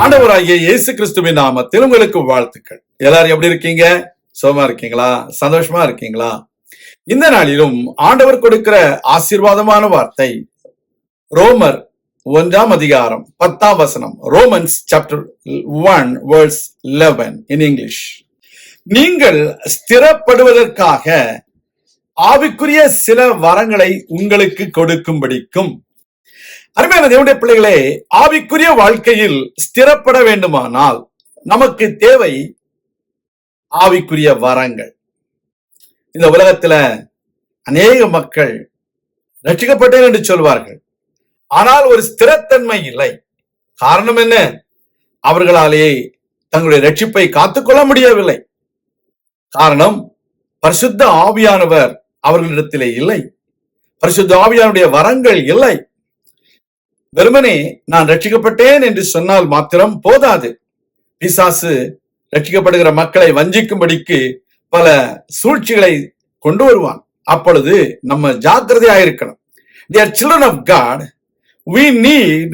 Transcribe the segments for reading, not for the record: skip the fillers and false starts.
ஆண்டவராகிய இயேசு கிறிஸ்துவின் நாமத்தில் உங்களுக்கு வாழ்த்துக்கள். எல்லாரும் எப்படி இருக்கீங்க? சுகமா இருக்கீங்களா? சந்தோஷமா இருக்கீங்களா? இந்த நாளிலும் ஆண்டவர் கொடுக்கிற ஆசீர்வாதமான வார்த்தை ரோமர் 1 10 Romans chapter 1 verse 11 in English. நீங்கள் ஸ்திரப்படுவதற்காக ஆவிக்குரிய சில வரங்களை உங்களுக்கு கொடுக்கும்படிக்கும். அருமையான தேவனுடைய பிள்ளைகளே, ஆவிக்குரிய வாழ்க்கையில் ஸ்திரப்பட வேண்டுமானால் நமக்கு தேவை ஆவிக்குரிய வரங்கள். இந்த உலகத்துல அநேக மக்கள் ரட்சிக்கப்பட்டேன் என்று சொல்வார்கள், ஆனால் ஒரு ஸ்திரத்தன்மை இல்லை. காரணம் என்ன? அவர்களாலே தங்களுடைய ரட்சிப்பை காத்துக்கொள்ள முடியவில்லை. காரணம், பரிசுத்த ஆவியானவர் அவர்களிடத்திலே இல்லை. பரிசுத்த ஆவியானுடைய வரங்கள் இல்லை. வெறுமனே நான் ரட்சிக்கப்பட்டேன் என்று சொன்னால் மாத்திரம் போதாது. பிசாசு ரட்சிக்கப்படுகிற மக்களை வஞ்சிக்கும்படிக்கு பல சூழ்ச்சிகளை கொண்டு வருவான். அப்பொழுது நம்ம ஜாக்கிரதையா இருக்கணும். They are children of God. We need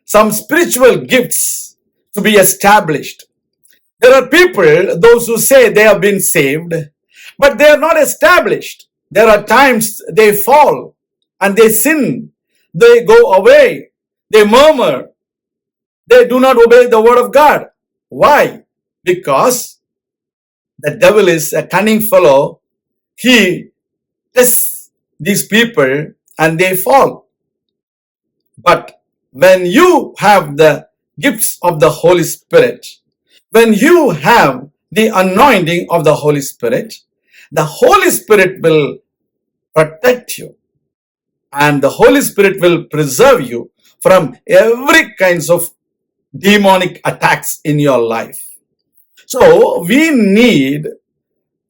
some spiritual gifts to be established. There are people, those who say they have been saved, but they are not established. There are times they fall and they sin. They go away. They murmur. They do not obey the word of God. Why? Because the devil is a cunning fellow. He tests these people and they fall. But when you have the gifts of the Holy Spirit, when you have the anointing of the Holy Spirit will protect you, and the Holy Spirit will preserve you from every kinds of demonic attacks in your life. So we need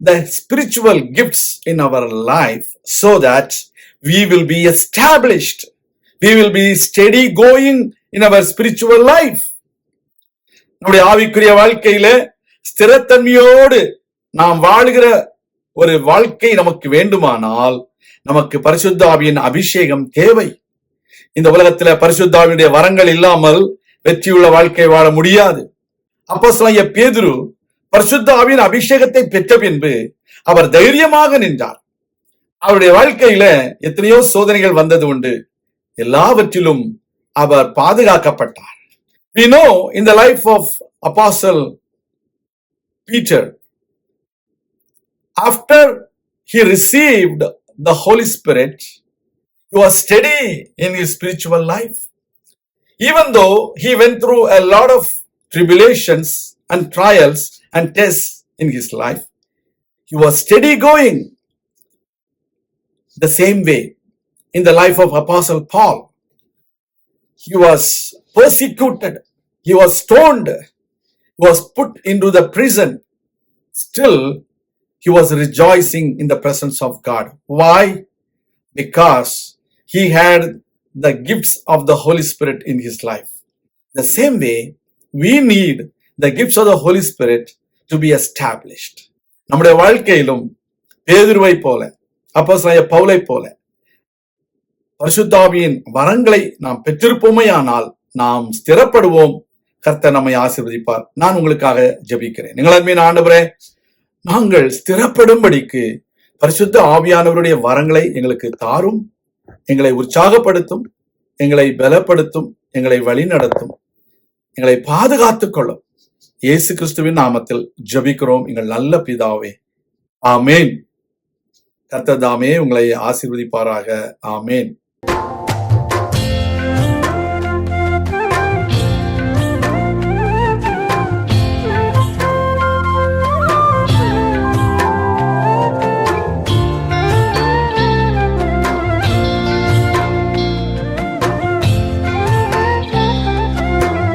the spiritual gifts in our life so that we will be established. We will be steady going in our spiritual life. நம்முடைய ஆவிக்குரிய வாழ்க்கையில ஸ்திரத்தன்மையோடு நாம் வாழுகிற ஒரு வாழ்க்கை நமக்கு வேண்டுமானால் நமக்கு பரிசுத்த ஆவியின் அபிஷேகம் தேவை. இந்த உலகத்துல பரிசுத்த ஆவியுடைய வரங்கள் இல்லாமல் வெற்றியுள்ள வாழ்க்கை வாழ முடியாது. அப்போஸ்தலனாகிய பேதுரு பரிசுத்த ஆவியின் அபிஷேகத்தை பெற்ற பின்பு அவர் தைரியமாக நின்றார். அவருடைய வாழ்க்கையில எத்தனையோ சோதனைகள் வந்தது உண்டு. எல்லாவற்றிலும் அவர் பாதுகாக்கப்பட்டார். We know in the life of Apostle Peter, after he received the Holy Spirit, he was steady in his spiritual life. Even though he went through a lot of tribulations and trials and tests in his life, he was steady going. The same way in the life of Apostle Paul, he was persecuted, he was stoned, he was put into the prison. Still, he was rejoicing in the presence of God. Why? Because he had the gifts of the Holy Spirit in his life. The same way, we need the gifts of the Holy Spirit to be established. நம்முடைய வாழ்க்கையிலும் பேதுருவை போல, அப்போஸ்தலனாகிய பவுலை போல பரிசுத்த ஆவியின் வரங்களை நாம் பெற்றிருப்போமேயானால் நாம் ஸ்திரப்படுவோம். கர்த்தர் நம்மை ஆசீர்வதிப்பார். நான் உங்களுக்காக ஜெபிக்கிறேன். நீங்கள் அருமையான ஆண்டவரே, நாங்கள் ஸ்திரப்படும்படிக்கு பரிசுத்த ஆவியானவருடைய வரங்களை எங்களுக்கு தாரும். எங்களை உற்சாகப்படுத்தும், எங்களை பலப்படுத்தும், எங்களை வழி நடத்தும், எங்களை பாதுகாத்துக் கொள்ளும். இயேசு கிறிஸ்துவின் நாமத்தில் ஜெபிக்கிறோம் எங்கள் நல்ல பிதாவே, ஆமேன். கர்த்தர் தாமே உங்களை ஆசீர்வதிப்பாராக. ஆமேன்.